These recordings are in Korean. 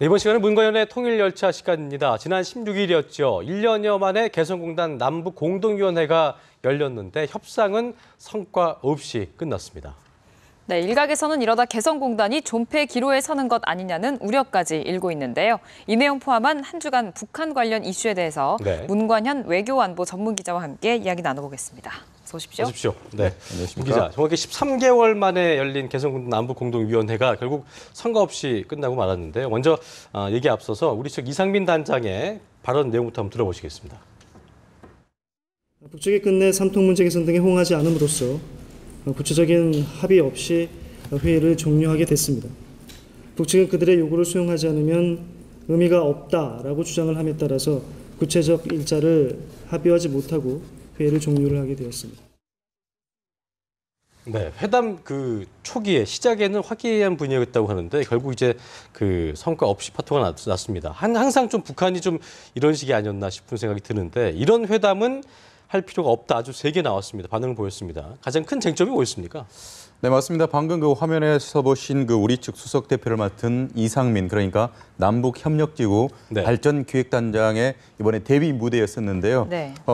네, 이번 시간은 문과연의 통일열차 시간입니다. 지난 16일이었죠. 1년여 만에 개성공단 남북공동위원회가 열렸는데 협상은 성과 없이 끝났습니다. 네, 일각에서는 이러다 개성공단이 존폐 기로에 서는 것 아니냐는 우려까지 일고 있는데요. 이 내용 포함한 한 주간 북한 관련 이슈에 대해서 문관현 외교안보 전문기자와 함께 이야기 나눠보겠습니다. 어서 오십시오. 어서 오십시오. 네, 안녕하십니까. 기자, 정확히 13개월 만에 열린 개성공단 남북공동위원회가 결국 성과 없이 끝나고 말았는데요. 먼저 얘기 앞서서 우리 측 이상민 단장의 발언 내용부터 한번 들어보시겠습니다. 북측이 끝내 삼통 문제 개선 등에 호응하지 않음으로써 구체적인 합의 없이 회의를 종료하게 됐습니다. 북측은 그들의 요구를 수용하지 않으면 의미가 없다라고 주장을 함에 따라서 구체적 일자를 합의하지 못하고 회의를 종료를 하게 되었습니다. 네, 회담 초기에 시작에는 화기애애한 분위기였다고 하는데 결국 이제 성과 없이 파토가 났습니다. 항상 좀 북한이 좀 이런 식이 아니었나 싶은 생각이 드는데 이런 회담은 할 필요가 없다. 아주 세게 나왔습니다. 반응을 보였습니다. 가장 큰 쟁점이 뭐였습니까? 네, 맞습니다. 방금 화면에서 보신 우리 측 수석 대표를 맡은 이상민, 그러니까 남북협력지구 발전기획단장의 이번에 데뷔 무대였었는데요.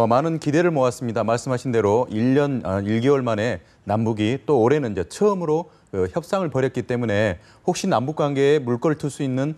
많은 기대를 모았습니다. 말씀하신 대로 1년 1개월 만에 남북이 또 올해는 이제 처음으로 협상을 벌였기 때문에 혹시 남북 관계에 물꼬를 틀 수 있는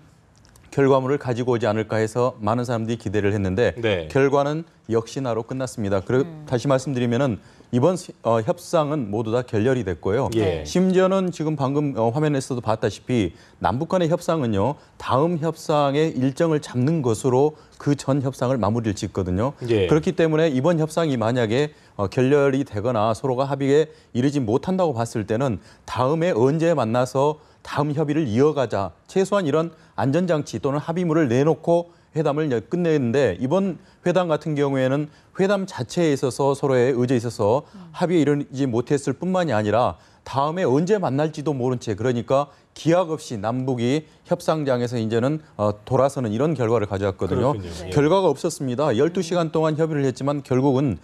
결과물을 가지고 오지 않을까 해서 많은 사람들이 기대를 했는데 결과는 역시나로 끝났습니다. 다시 말씀드리면은 이번 협상은 모두 다 결렬이 됐고요. 심지어는 지금 방금 화면에서도 봤다시피 남북 간의 협상은요. 다음 협상의 일정을 잡는 것으로 그 전 협상을 마무리를 짓거든요. 그렇기 때문에 이번 협상이 만약에 결렬이 되거나 서로가 합의에 이르지 못한다고 봤을 때는 다음에 언제 만나서 다음 협의를 이어가자. 최소한 이런 안전장치 또는 합의문을 내놓고 회담을 끝내는데 이번 회담 같은 경우에는 회담 자체에 있어서 서로의 의제에 있어서 합의에 이르지 못했을 뿐만이 아니라 다음에 언제 만날지도 모른 채 그러니까 기약 없이 남북이 협상장에서 이제는 돌아서는 이런 결과를 가져왔거든요. 결과가 없었습니다. 12시간 동안 협의를 했지만 결국은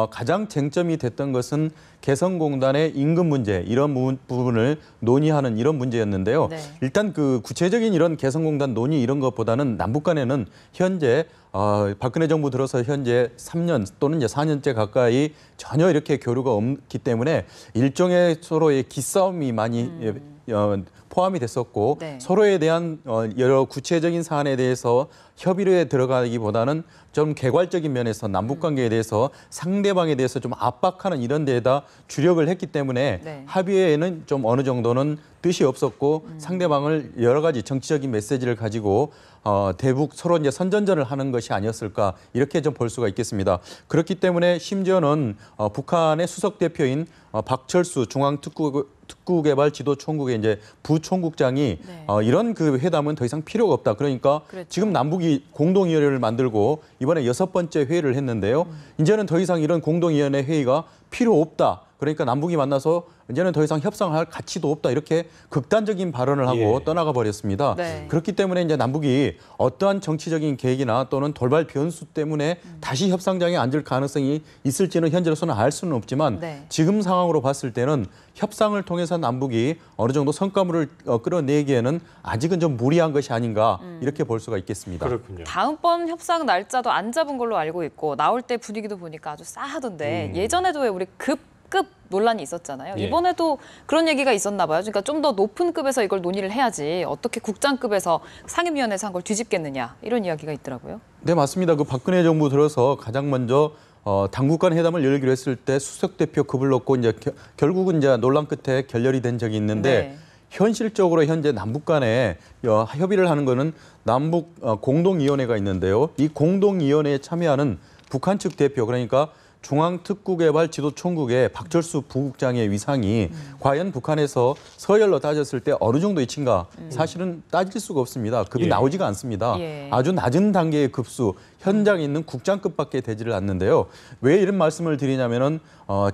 가장 쟁점이 됐던 것은 개성공단의 임금 문제 이런 부분을 논의하는 이런 문제였는데요. 일단 구체적인 이런 개성공단 논의 이런 것보다는 남북 간에는 현재 박근혜 정부 들어서 현재 3년 또는 이제 4년째 가까이 전혀 이렇게 교류가 없기 때문에 일종의 서로의 기싸움이 많이 포함이 됐었고 서로에 대한 여러 구체적인 사안에 대해서 협의에 들어가기보다는 좀 개괄적인 면에서 남북관계에 대해서 상대방에 대해서 좀 압박하는 이런 데에다 주력을 했기 때문에 합의에는 좀 어느 정도는 뜻이 없었고 상대방을 여러 가지 정치적인 메시지를 가지고 대북 서로 이제 선전전을 하는 것이 아니었을까 이렇게 좀 볼 수가 있겠습니다. 그렇기 때문에 심지어는 북한의 수석 대표인 박철수 중앙특구개발지도총국의 이제 부총국장이 이런 회담은 더 이상 필요가 없다. 그러니까 지금 남북이 공동위원회를 만들고 이번에 6번째 회의를 했는데요. 이제는 더 이상 이런 공동위원회 회의가 필요 없다. 그러니까 남북이 만나서 이제는 더 이상 협상할 가치도 없다. 이렇게 극단적인 발언을 하고 떠나가 버렸습니다. 그렇기 때문에 이제 남북이 어떠한 정치적인 계획이나 또는 돌발 변수 때문에 다시 협상장에 앉을 가능성이 있을지는 현재로서는 알 수는 없지만 지금 상황으로 봤을 때는 협상을 통해서 남북이 어느 정도 성과물을 끌어내기에는 아직은 좀 무리한 것이 아닌가 이렇게 볼 수가 있겠습니다. 그렇군요. 다음번 협상 날짜도 안 잡은 걸로 알고 있고 나올 때 분위기도 보니까 아주 싸하던데 예전에도 왜 우리 급 논란이 있었잖아요. 이번에도 그런 얘기가 있었나 봐요. 그러니까 좀 더 높은 급에서 이걸 논의를 해야지 어떻게 국장급에서 상임위원회에서 한 걸 뒤집겠느냐 이런 이야기가 있더라고요. 네, 맞습니다. 박근혜 정부 들어서 가장 먼저 당국 간 회담을 열기로 했을 때 수석 대표급을 놓고 이제 결국은 이제 논란 끝에 결렬이 된 적이 있는데 현실적으로 현재 남북 간에 협의를 하는 거는 남북 공동위원회가 있는데요. 이 공동위원회에 참여하는 북한 측 대표 그러니까 중앙특구개발지도총국의 박철수 부국장의 위상이 과연 북한에서 서열로 따졌을 때 어느 정도 위치인가 사실은 따질 수가 없습니다. 급이 나오지가 않습니다. 아주 낮은 단계의 급수, 현장에 있는 국장급밖에 되지를 않는데요. 왜 이런 말씀을 드리냐면은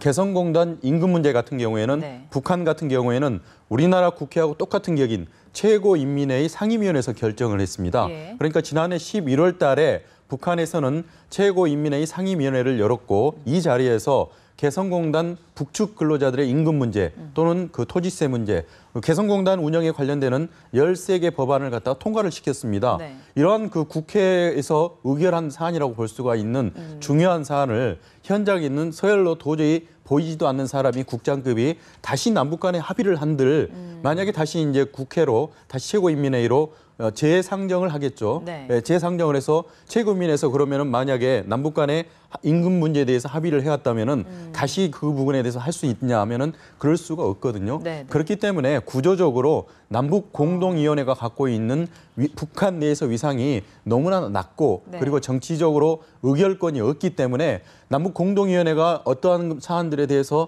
개성공단 임금 문제 같은 경우에는 북한 같은 경우에는 우리나라 국회하고 똑같은 격인 최고인민회의 상임위원회에서 결정을 했습니다. 그러니까 지난해 11월 달에 북한에서는 최고인민회의 상임위원회를 열었고 이 자리에서 개성공단 북측 근로자들의 임금 문제 또는 그 토지세 문제, 개성공단 운영에 관련되는 13개 법안을 갖다가 통과를 시켰습니다. 네. 이러한 그 국회에서 의결한 사안이라고 볼 수가 있는 중요한 사안을 현장에 있는 서열로 도저히 보이지도 않는 사람이 국장급이 다시 남북 간에 합의를 한들 만약에 다시 이제 국회로 다시 최고인민회의로 재상정을 하겠죠. 네. 재상정을 해서 최고인민회에서 그러면은 만약에 남북 간의 임금 문제에 대해서 합의를 해왔다면은 다시 그 부분에 대해서 할 수 있냐 하면은 그럴 수가 없거든요. 네, 네. 그렇기 때문에 구조적으로 남북 공동위원회가 갖고 있는 북한 내에서 위상이 너무나 낮고 네. 그리고 정치적으로 의결권이 없기 때문에 남북 공동위원회가 어떠한 사안들에 대해서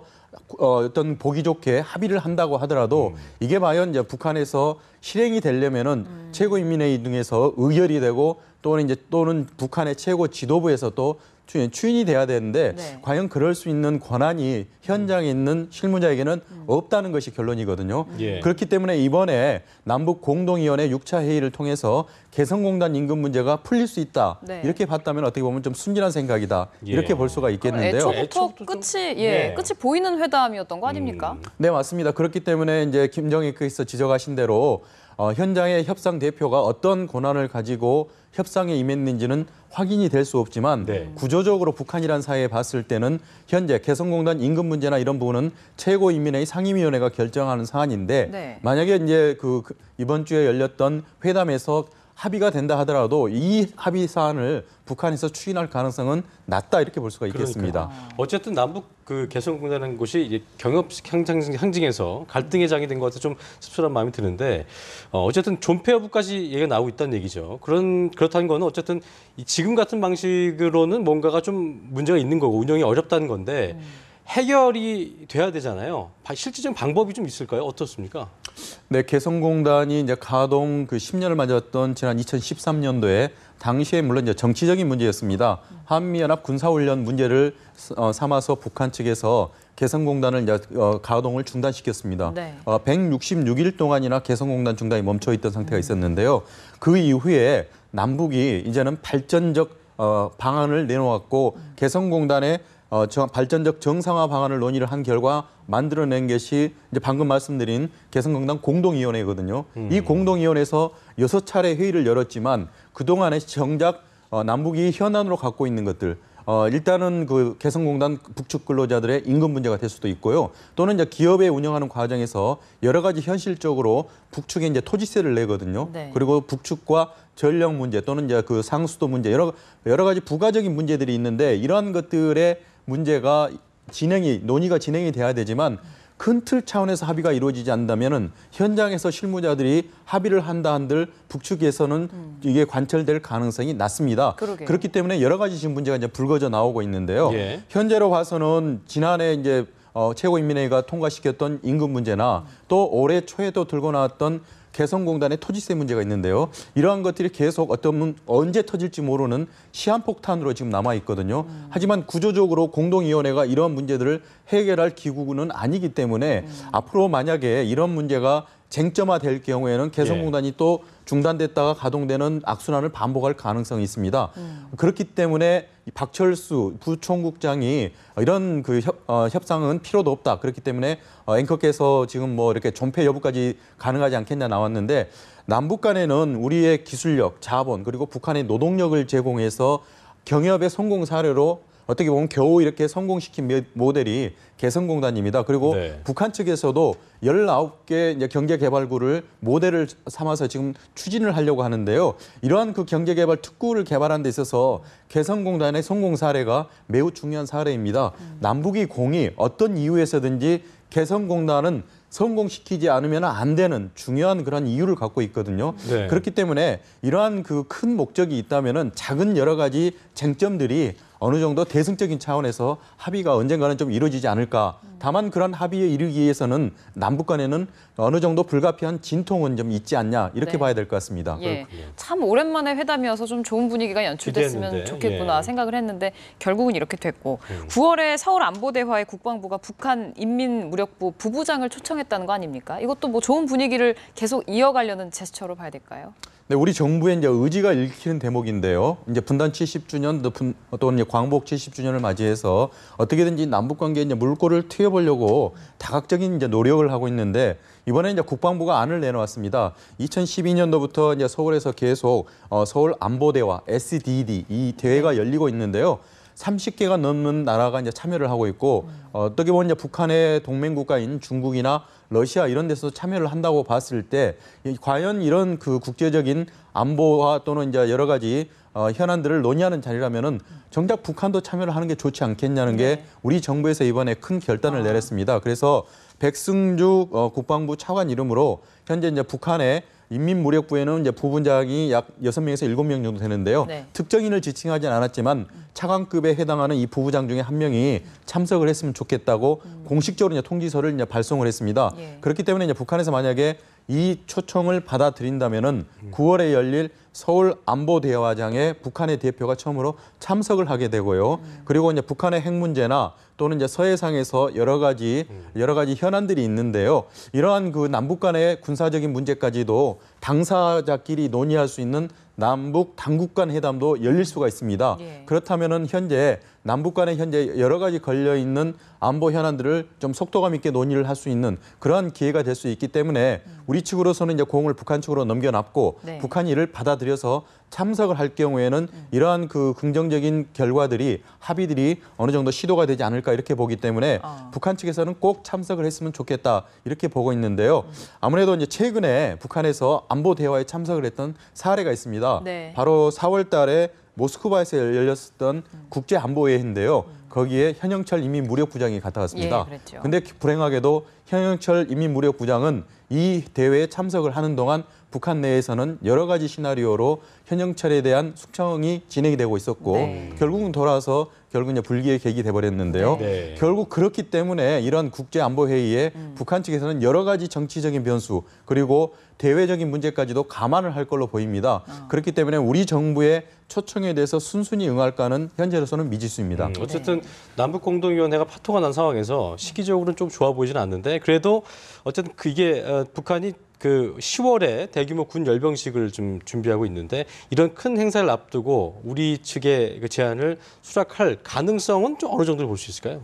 어떤 보기 좋게 합의를 한다고 하더라도 이게 과연 이제 북한에서 실행이 되려면은 최고인민회의 등에서 의결이 되고 또는 북한의 최고 지도부에서 또 추인이 돼야 되는데 네. 과연 그럴 수 있는 권한이 현장에 있는 실무자에게는 없다는 것이 결론이거든요. 예. 그렇기 때문에 이번에 남북 공동위원회 6차 회의를 통해서 개성공단 임금 문제가 풀릴 수 있다. 네. 이렇게 봤다면 어떻게 보면 좀 순진한 생각이다. 예. 이렇게 볼 수가 있겠는데요. 애초부터 끝이 보이는 회담이었던 거 아닙니까? 네, 맞습니다. 그렇기 때문에 이제 김정희께서 지적하신 대로 현장의 협상 대표가 어떤 권한을 가지고 협상에 임했는지는 확인이 될 수 없지만 네. 구조적으로 북한이라는 사회에 봤을 때는 현재 개성공단 임금 문제나 이런 부분은 최고인민회의 상임위원회가 결정하는 사안인데 네. 만약에 이제 이번 주에 열렸던 회담에서 합의가 된다 하더라도 이 합의 사안을 북한에서 추진할 가능성은 낮다 이렇게 볼 수가 있겠습니다. 그러니까. 어쨌든 남북 그 개성공단이라는 곳이 이제 경협식 상징에서 갈등의 장이 된 것 같아서 좀 씁쓸한 마음이 드는데 어쨌든 존폐 여부까지 얘기가 나오고 있다는 얘기죠. 그렇다는 거는 어쨌든 지금 같은 방식으로는 뭔가가 좀 문제가 있는 거고 운영이 어렵다는 건데 해결이 돼야 되잖아요. 실질적인 방법이 좀 있을까요? 어떻습니까? 네, 개성공단이 이제 가동 10년을 맞았던 지난 2013년도에 당시에 물론 이제 정치적인 문제였습니다. 한미연합 군사훈련 문제를 삼아서 북한 측에서 개성공단을 이제 가동을 중단시켰습니다. 네. 166일 동안이나 개성공단 중단이 멈춰 있던 상태가 있었는데요. 그 이후에 남북이 이제는 발전적 방안을 내놓았고 개성공단의 발전적 정상화 방안을 논의를 한 결과 만들어낸 것이 이제 방금 말씀드린 개성공단 공동위원회거든요. 이 공동위원회에서 6차례 회의를 열었지만 그동안에 정작 남북이 현안으로 갖고 있는 것들 일단은 그 개성공단 북측 근로자들의 임금 문제가 될 수도 있고요. 또는 이제 기업에 운영하는 과정에서 여러 가지 현실적으로 북측에 이제 토지세를 내거든요. 네. 그리고 북측과 전력 문제 또는 이제 그 상수도 문제 여러 가지 부가적인 문제들이 있는데 이러한 것들의 문제가 논의가 진행이 돼야 되지만 큰 틀 차원에서 합의가 이루어지지 않는다면은 현장에서 실무자들이 합의를 한다 한들 북측에서는 이게 관철될 가능성이 낮습니다. 그러게요. 그렇기 때문에 여러 가지 지금 문제가 이제 불거져 나오고 있는데요. 예. 현재로 봐서는 지난해 이제 최고인민회의가 통과시켰던 임금 문제나 또 올해 초에도 들고 나왔던 개성공단의 토지세 문제가 있는데요. 이러한 것들이 계속 언제 터질지 모르는 시한폭탄으로 지금 남아 있거든요. 하지만 구조적으로 공동위원회가 이러한 문제들을 해결할 기구는 아니기 때문에 앞으로 만약에 이런 문제가 쟁점화될 경우에는 개성공단이 또 중단됐다가 가동되는 악순환을 반복할 가능성이 있습니다. 그렇기 때문에 박철수 부총국장이 이런 협상은 필요도 없다. 그렇기 때문에 앵커께서 지금 이렇게 존폐 여부까지 가능하지 않겠냐 나왔는데 남북 간에는 우리의 기술력, 자본 그리고 북한의 노동력을 제공해서 경협의 성공 사례로 어떻게 보면 겨우 이렇게 성공시킨 모델이 개성공단입니다. 그리고 네. 북한 측에서도 19개 이제 경제개발구를 모델을 삼아서 지금 추진을 하려고 하는데요. 이러한 그 경제개발 특구를 개발하는 데 있어서 개성공단의 성공 사례가 매우 중요한 사례입니다. 남북이 공이 어떤 이유에서든지 개성공단은 성공시키지 않으면 안 되는 중요한 그런 이유를 갖고 있거든요. 네. 그렇기 때문에 이러한 그 큰 목적이 있다면은 작은 여러 가지 쟁점들이 어느 정도 대승적인 차원에서 합의가 언젠가는 좀 이루어지지 않을까. 다만 그런 합의에 이르기 위해서는 남북 간에는 어느 정도 불가피한 진통은 좀 있지 않냐 이렇게 네. 봐야 될 것 같습니다. 예, 참 오랜만에 회담이어서 좀 좋은 분위기가 연출됐으면 기대했는데, 좋겠구나 예. 생각을 했는데 결국은 이렇게 됐고 9월에 서울 안보대화에 국방부가 북한 인민무력부 부부장을 초청했다는 거 아닙니까? 이것도 뭐 좋은 분위기를 계속 이어가려는 제스처로 봐야 될까요? 네, 우리 정부의 이제 의지가 읽히는 대목인데요. 이제 분단 70주년 또 이제 광복 70주년을 맞이해서 어떻게든지 남북 관계에 이제 물꼬를 트여보려고 다각적인 이제 노력을 하고 있는데 이번에 이제 국방부가 안을 내놓았습니다. 2012년도부터 이제 서울에서 계속 서울 안보대화 SDD 이 대회가 열리고 있는데요. 30개가 넘는 나라가 이제 참여를 하고 있고 어떻게 보면 이제 북한의 동맹 국가인 중국이나 러시아 이런 데서 참여를 한다고 봤을 때 과연 이런 그 국제적인 안보와 또는 이제 여러 가지 현안들을 논의하는 자리라면은 정작 북한도 참여를 하는 게 좋지 않겠냐는 게 우리 정부에서 이번에 큰 결단을 내렸습니다. 그래서 백승주 국방부 차관 이름으로 현재 이제 북한의 인민무력부에는 이제 부분장이 약 6명에서 7명 정도 되는데요. 네. 특정인을 지칭하진 않았지만 차관급에 해당하는 이 부부장 중에 한 명이 참석을 했으면 좋겠다고 공식적으로 이제 통지서를 이제 발송을 했습니다. 예. 그렇기 때문에 이제 북한에서 만약에 이 초청을 받아들인다면은 9월에 열릴 서울 안보대화장에 북한의 대표가 처음으로 참석을 하게 되고요. 그리고 이제 북한의 핵 문제나 또는 이제 서해상에서 여러 가지 현안들이 있는데요. 이러한 그 남북 간의 군사적인 문제까지도 당사자끼리 논의할 수 있는 남북 당국 간 회담도 열릴 수가 있습니다. 예. 그렇다면은 현재 남북 간에 현재 여러 가지 걸려 있는 안보 현안들을 좀 속도감 있게 논의를 할 수 있는 그러한 기회가 될 수 있기 때문에 우리 측으로서는 이제 공을 북한 측으로 넘겨놨고 네. 북한이 이를 받아들여서 참석을 할 경우에는 이러한 그 긍정적인 결과들이 합의들이 어느 정도 시도가 되지 않을까 이렇게 보기 때문에 북한 측에서는 꼭 참석을 했으면 좋겠다 이렇게 보고 있는데요. 아무래도 이제 최근에 북한에서 안보 대화에 참석을 했던 사례가 있습니다. 네. 바로 4월 달에 모스크바에서 열렸던 국제안보회의인데요. 거기에 현영철 인민무력부장이 갔다 왔습니다. 그런데 불행하게도 현영철 인민무력부장은 이 대회에 참석을 하는 동안 북한 내에서는 여러 가지 시나리오로 현영철에 대한 숙청이 진행이 되고 있었고 네. 결국은 돌아와서 결국 이제 불기의 계기 돼버렸는데요. 네. 결국 그렇기 때문에 이런 국제안보회의에 북한 측에서는 여러 가지 정치적인 변수 그리고 대외적인 문제까지도 감안을 할 걸로 보입니다. 그렇기 때문에 우리 정부의 초청에 대해서 순순히 응할까는 현재로서는 미지수입니다. 어쨌든 남북공동위원회가 파토가 난 상황에서 시기적으로는 좀 좋아 보이지는 않는데 그래도 어쨌든 이게 북한이 그 10월에 대규모 군 열병식을 좀 준비하고 있는데 이런 큰 행사를 앞두고 우리 측의 그 제안을 수락할 가능성은 좀 어느 정도로 볼 수 있을까요?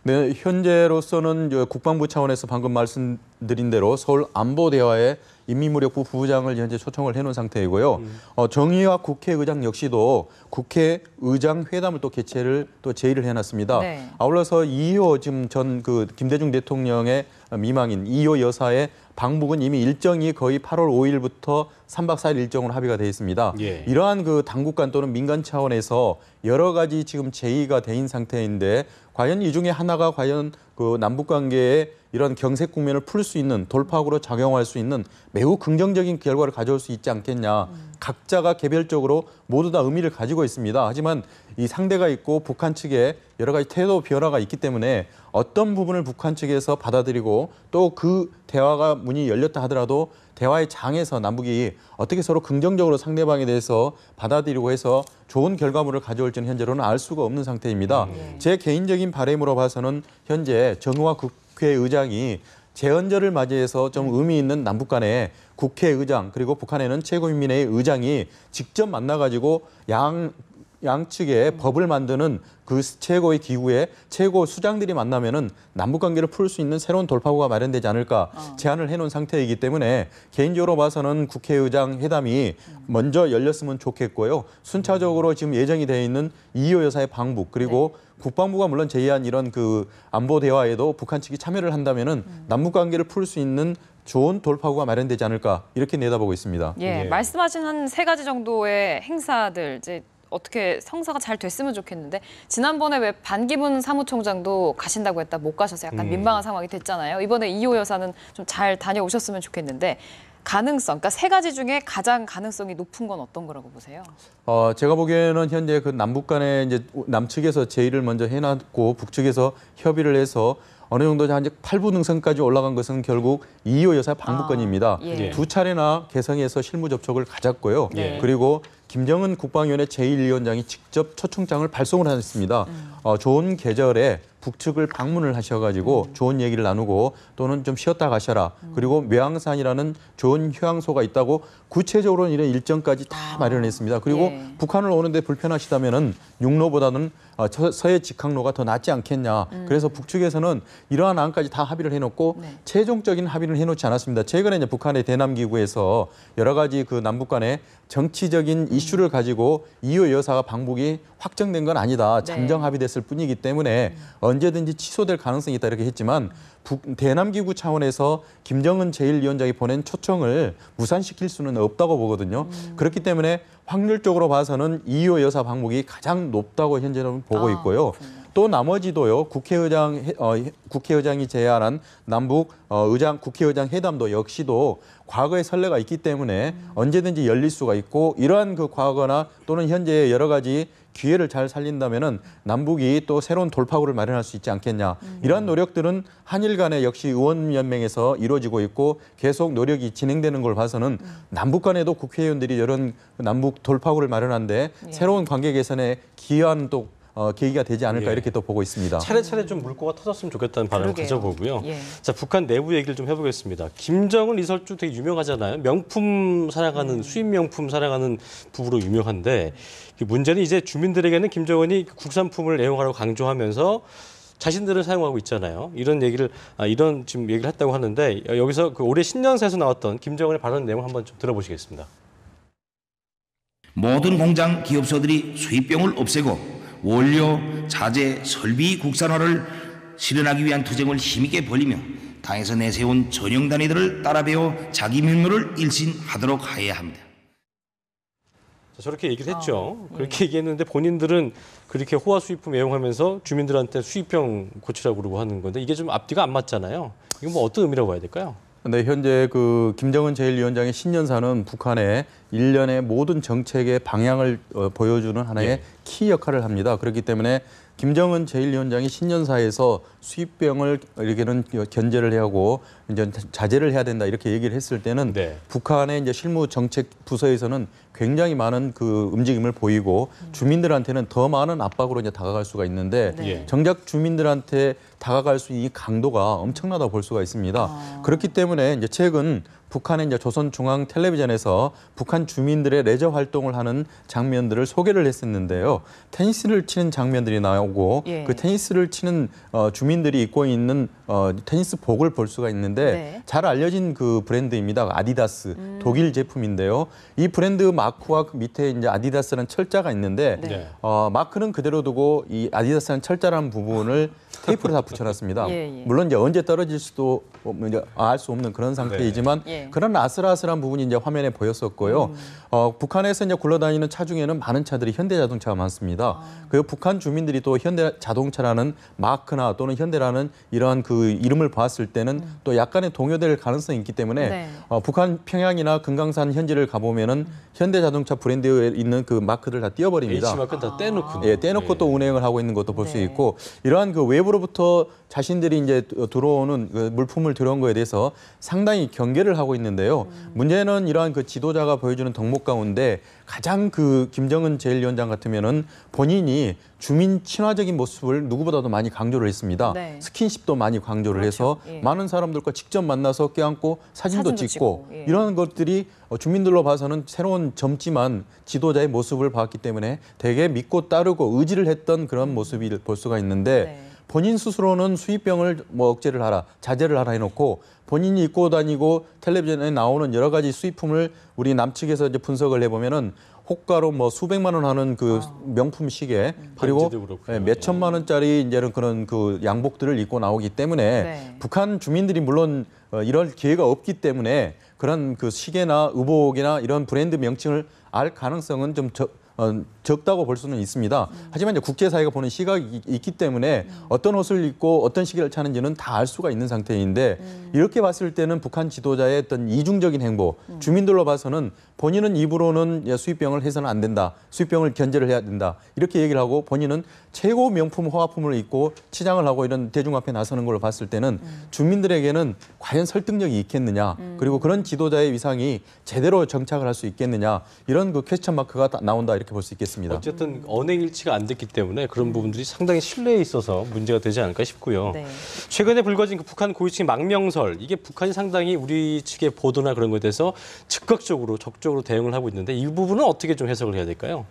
네, 현재로서는 국방부 차원에서 방금 말씀드린 대로 서울 안보대화에 인민무력부 부부장을 현재 초청을 해놓은 상태이고요. 정의화 국회의장 역시도 국회의장 회담을 또 개최를 또 제의를 해놨습니다. 네. 아울러서 이호 지금 전 그 김대중 대통령의 미망인 이호 여사의 방북은 이미 일정이 거의 8월 5일부터 3박 4일 일정으로 합의가 돼 있습니다. 예. 이러한 그 당국 간 또는 민간 차원에서 여러 가지 지금 제의가 돼 있는 상태인데 과연 이 중에 하나가 과연 그 남북 관계에 이런 경색 국면을 풀 수 있는 돌파구로 작용할 수 있는 매우 긍정적인 결과를 가져올 수 있지 않겠냐. 각자가 개별적으로 모두 다 의미를 가지고 있습니다. 하지만 이 상대가 있고 북한 측에 여러 가지 태도 변화가 있기 때문에 어떤 부분을 북한 측에서 받아들이고 또 그 대화가 문이 열렸다 하더라도 대화의 장에서 남북이 어떻게 서로 긍정적으로 상대방에 대해서 받아들이고 해서 좋은 결과물을 가져올지는 현재로는 알 수가 없는 상태입니다. 제 개인적인 바람으로 봐서는 현재 정의화 국회의장이 재헌절을 맞이해서 좀 의미 있는 남북 간의 국회의장 그리고 북한에는 최고인민회의 의장이 직접 만나가지고 양측의 법을 만드는 그 최고의 기구에 최고 수장들이 만나면은 남북 관계를 풀 수 있는 새로운 돌파구가 마련되지 않을까 제안을 해놓은 상태이기 때문에 개인적으로 봐서는 국회의장 회담이 먼저 열렸으면 좋겠고요. 순차적으로 지금 예정이 돼 있는 이호 여사의 방북 그리고 국방부가 물론 제의한 이런 그 안보 대화에도 북한 측이 참여를 한다면은 남북 관계를 풀 수 있는 좋은 돌파구가 마련되지 않을까 이렇게 내다보고 있습니다. 예, 말씀하신 한 3가지 정도의 행사들 이제 어떻게 성사가 잘 됐으면 좋겠는데 지난번에 왜 반기문 사무총장도 가신다고 했다 못 가셔서 약간 민망한 상황이 됐잖아요. 이번에 이호 여사는 좀 잘 다녀오셨으면 좋겠는데 가능성, 그러니까 3가지 중에 가장 가능성이 높은 건 어떤 거라고 보세요? 제가 보기에는 현재 그 남북 간에 이제 남측에서 제의를 먼저 해놨고 북측에서 협의를 해서 어느 정도 한 8부 능선까지 올라간 것은 결국 이호 여사 방북건입니다. 예. 두 차례나 개성에서 실무 접촉을 가졌고요. 예. 그리고 김정은 국방위원회 제1위원장이 직접 초청장을 발송을 했습니다. 좋은 계절에 북측을 방문을 하셔가지고 좋은 얘기를 나누고 또는 좀 쉬었다 가셔라. 그리고 묘향산이라는 좋은 휴양소가 있다고 구체적으로는 이런 일정까지 다 마련했습니다. 그리고 예. 북한을 오는데 불편하시다면은 육로보다는 서해 직항로가 더 낫지 않겠냐. 그래서 북측에서는 이러한 안까지 다 합의를 해놓고 네. 최종적인 합의를 해놓지 않았습니다. 최근에 이제 북한의 대남기구에서 여러 가지 그 남북 간의 정치적인 이슈를 가지고 이호 여사가 방북이 확정된 건 아니다. 잠정 합의됐을 뿐이기 때문에 언제든지 취소될 가능성이 있다 이렇게 했지만 대남기구 차원에서 김정은 제1위원장이 보낸 초청을 무산시킬 수는 없다고 보거든요. 그렇기 때문에 확률적으로 봐서는 이호 여사 방북이 가장 높다고 현재는 보고 있고요. 또 나머지도요. 국회의장이 제안한 남북 국회의장 회담도 역시도 과거의 선례가 있기 때문에 언제든지 열릴 수가 있고 이러한 그 과거나 또는 현재의 여러 가지 기회를 잘 살린다면은 남북이 또 새로운 돌파구를 마련할 수 있지 않겠냐. 이러한 노력들은 한일 간에 역시 의원연맹에서 이루어지고 있고 계속 노력이 진행되는 걸 봐서는 남북 간에도 국회의원들이 이런 남북 돌파구를 마련하는데 새로운 관계 개선에 기여한 또 계기가 되지 않을까 이렇게 또 보고 있습니다. 차례차례 좀 물꼬가 터졌으면 좋겠다는 바람을 그러게요. 가져보고요. 예. 자, 북한 내부 얘기를 좀 해보겠습니다. 김정은 리설주 되게 유명하잖아요. 명품 사랑하는 수입 명품 사랑하는 부부로 유명한데 문제는 이제 주민들에게는 김정은이 국산품을 애용하라고 강조하면서 자신들은 사용하고 있잖아요. 이런 지금 얘기를 했다고 하는데 여기서 그 올해 신년사에서 나왔던 김정은의 발언 내용 한번 좀 들어보시겠습니다. 모든 공장 기업소들이 수입병을 없애고 원료, 자재, 설비 국산화를 실현하기 위한 투쟁을 힘있게 벌이며 당에서 내세운 전형 단위들을 따라 배워 자기 면모를 일신하도록 하여야 합니다. 저렇게 얘기를 했죠. 그렇게 얘기했는데 본인들은 그렇게 호화 수입품 애용하면서 주민들한테 수입병 고치라고 그러고 하는 건데 이게 좀 앞뒤가 안 맞잖아요. 이건 뭐 어떤 의미라고 봐야 될까요? 네, 현재 그 김정은 제1위원장의 신년사는 북한의 일련의 모든 정책의 방향을 보여주는 하나의 키 역할을 합니다. 그렇기 때문에 김정은 제1위원장이 신년사에서 수입병을 이렇게는 견제를 하고 이제 자제를 해야 된다 이렇게 얘기를 했을 때는 북한의 이제 실무 정책 부서에서는 굉장히 많은 그 움직임을 보이고 주민들한테는 더 많은 압박으로 이제 다가갈 수가 있는데 정작 주민들한테 다가갈 수 있는 강도가 엄청나다 볼 수가 있습니다. 그렇기 때문에 이제 최근 북한의 이제 조선중앙 텔레비전에서 북한 주민들의 레저 활동을 하는 장면들을 소개를 했었는데요. 테니스를 치는 장면들이 나오고 그 테니스를 치는 주민들이 입고 있는 테니스복을 볼 수가 있는데 잘 알려진 그 브랜드입니다. 아디다스 독일 제품인데요. 이 브랜드 마크와 그 밑에 이제 아디다스라는 철자가 있는데 마크는 그대로 두고 이 아디다스라는 철자라는 부분을 테이프로 다 붙여놨습니다. 물론 이제 언제 떨어질 수도 알 수 없는 그런 상태이지만 그런 아슬아슬한 부분이 이제 화면에 보였었고요. 북한에서 이제 굴러다니는 차 중에는 많은 차들이 현대자동차가 많습니다. 그 북한 주민들이 또 현대자동차라는 마크나 또는 현대라는 이러한 그 이름을 봤을 때는 또 약간의 동요될 가능성이 있기 때문에 북한 평양이나 금강산 현지를 가보면은 현대자동차 브랜드에 있는 그 마크들 다 띄워버립니다. H마크는 다 떼놓고. 떼놓고 또 운행을 하고 있는 것도 볼 수 있고 이러한 그 외부로부터 자신들이 이제 들어오는 그 물품을 들어온 거에 대해서 상당히 경계를 하고 있는데요. 문제는 이러한 그 지도자가 보여주는 덕목 가운데 가장 그 김정은 제1위원장 같으면은 본인이 주민 친화적인 모습을 누구보다도 많이 강조를 했습니다. 스킨십도 많이 강조를 해서 많은 사람들과 직접 만나서 껴안고 사진도 찍고 이런 것들이 주민들로 봐서는 새로운 젊지만 지도자의 모습을 봤기 때문에 되게 믿고 따르고 의지를 했던 그런 모습을 볼 수가 있는데 본인 스스로는 수입병을 뭐 억제를 하라, 자제를 하라 해놓고 본인이 입고 다니고 텔레비전에 나오는 여러 가지 수입품을 우리 남측에서 이제 분석을 해보면은 호가로 뭐 수백만 원 하는 그 명품 시계 그리고 몇 천만 원짜리 이제는 그런 그 양복들을 입고 나오기 때문에 북한 주민들이 물론 이럴 기회가 없기 때문에 그런 그 시계나 의복이나 이런 브랜드 명칭을 알 가능성은 좀 적다고 볼 수는 있습니다. 하지만 이제 국제사회가 보는 시각이 있기 때문에 어떤 옷을 입고 어떤 시계를 차는지는 다 알 수가 있는 상태인데 이렇게 봤을 때는 북한 지도자의 어떤 이중적인 행보, 주민들로 봐서는 본인은 입으로는 수입병을 해서는 안 된다. 수입병을 견제를 해야 된다. 이렇게 얘기를 하고 본인은 최고 명품 화품을 입고 치장을 하고 이런 대중 앞에 나서는 걸 봤을 때는 주민들에게는 과연 설득력이 있겠느냐. 그리고 그런 지도자의 위상이 제대로 정착을 할 수 있겠느냐. 이런 그 퀘스천 마크가 나온다. 이렇게 이렇게 볼 수 있겠습니다. 어쨌든 언행 일치가 안 됐기 때문에 그런 부분들이 상당히 신뢰에 있어서 문제가 되지 않을까 싶고요. 네. 최근에 불거진 그 북한 고위층의 망명설, 이게 북한이 상당히 우리 측의 보도나 그런 것에 대해서 즉각적으로 적극적으로 대응을 하고 있는데 이 부분은 어떻게 좀 해석을 해야 될까요?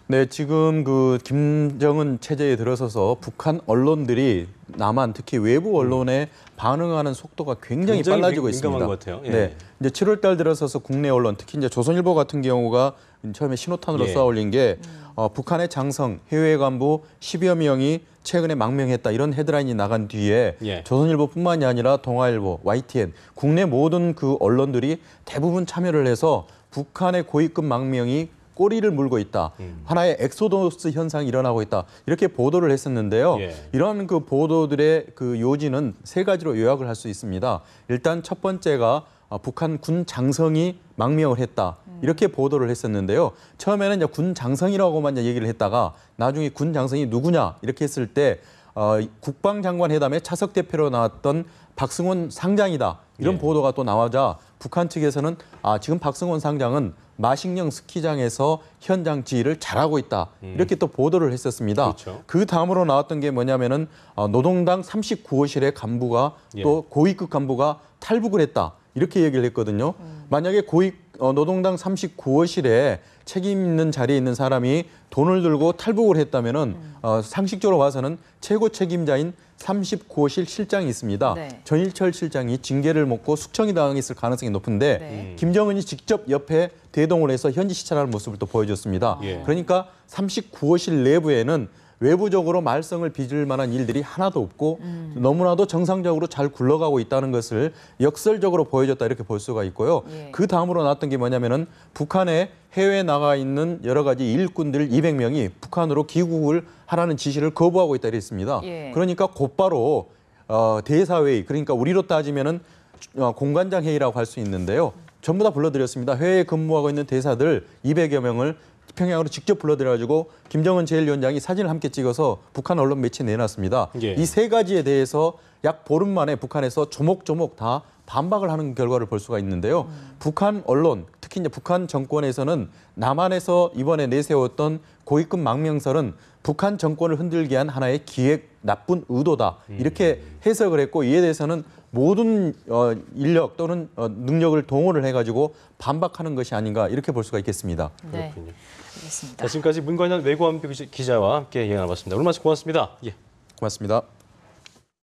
네, 지금 그 김정은 체제에 들어서서 북한 언론들이 남한 특히 외부 언론에 반응하는 속도가 굉장히 빨라지고 있습니다. 것 같아요. 예. 네, 이제 7월 달 들어서서 국내 언론, 특히 이제 조선일보 같은 경우가 처음에 신호탄으로 예. 쏘아올린 게 북한의 장성 해외 간부 10여 명이 최근에 망명했다 이런 헤드라인이 나간 뒤에 예. 조선일보뿐만이 아니라 동아일보, YTN 국내 모든 그 언론들이 대부분 참여를 해서 북한의 고위급 망명이 꼬리를 물고 있다. 하나의 엑소도스 현상이 일어나고 있다. 이렇게 보도를 했었는데요. 예. 이런 그 보도들의 그 요지는 세 가지로 요약을 할 수 있습니다. 일단 첫 번째가 북한 군 장성이 망명을 했다. 이렇게 보도를 했었는데요. 처음에는 이제 군 장성이라고만 얘기를 했다가 나중에 군 장성이 누구냐 이렇게 했을 때 국방장관 회담에 차석 대표로 나왔던 박승원 상장이다. 이런 예. 보도가 또 나오자 북한 측에서는 지금 박승원 상장은 마식령 스키장에서 현장 지휘를 잘하고 있다. 이렇게 또 보도를 했었습니다. 그렇죠. 그 다음으로 나왔던 게 뭐냐면은 노동당 39호실의 간부가 예. 또 고위급 간부가 탈북을 했다. 이렇게 얘기를 했거든요. 만약에 노동당 39호실에 책임 있는 자리에 있는 사람이 돈을 들고 탈북을 했다면은 상식적으로 봐서는 최고 책임자인 39호실 실장이 있습니다. 네. 전일철 실장이 징계를 먹고 숙청이 당했을 가능성이 높은데 네. 김정은이 직접 옆에 대동을 해서 현지 시찰하는 모습을 또 보여줬습니다. 예. 그러니까 39호실 내부에는 외부적으로 말썽을 빚을 만한 일들이 하나도 없고 너무나도 정상적으로 잘 굴러가고 있다는 것을 역설적으로 보여줬다 이렇게 볼 수가 있고요. 예. 그 다음으로 나왔던 게 뭐냐면은 북한에 해외에 나가 있는 여러 가지 일꾼들 200명이 북한으로 귀국을 하라는 지시를 거부하고 있다 이랬습니다. 예. 그러니까 곧바로 대사회의 그러니까 우리로 따지면은 공관장 회의라고 할 수 있는데요. 전부 다 불러드렸습니다. 해외에 근무하고 있는 대사들 200여 명을 평양으로 직접 불러들여가지고 김정은 제1위원장이 사진을 함께 찍어서 북한 언론 매체에 내놨습니다. 예. 이 세 가지에 대해서 약 보름 만에 북한에서 조목조목 다 반박을 하는 결과를 볼 수가 있는데요. 북한 언론, 특히 이제 북한 정권에서는 남한에서 이번에 내세웠던 고위급 망명설은 북한 정권을 흔들게 한 하나의 기획, 나쁜 의도다. 이렇게 해석을 했고 이에 대해서는 모든 인력 또는 능력을 동원을 해가지고 반박하는 것이 아닌가 이렇게 볼 수가 있겠습니다. 네. 그렇군요. 알겠습니다. 자, 지금까지 문관현 외교안보 기자와 함께 이야기 나눠봤습니다. 오늘 말씀 고맙습니다. 예. 고맙습니다.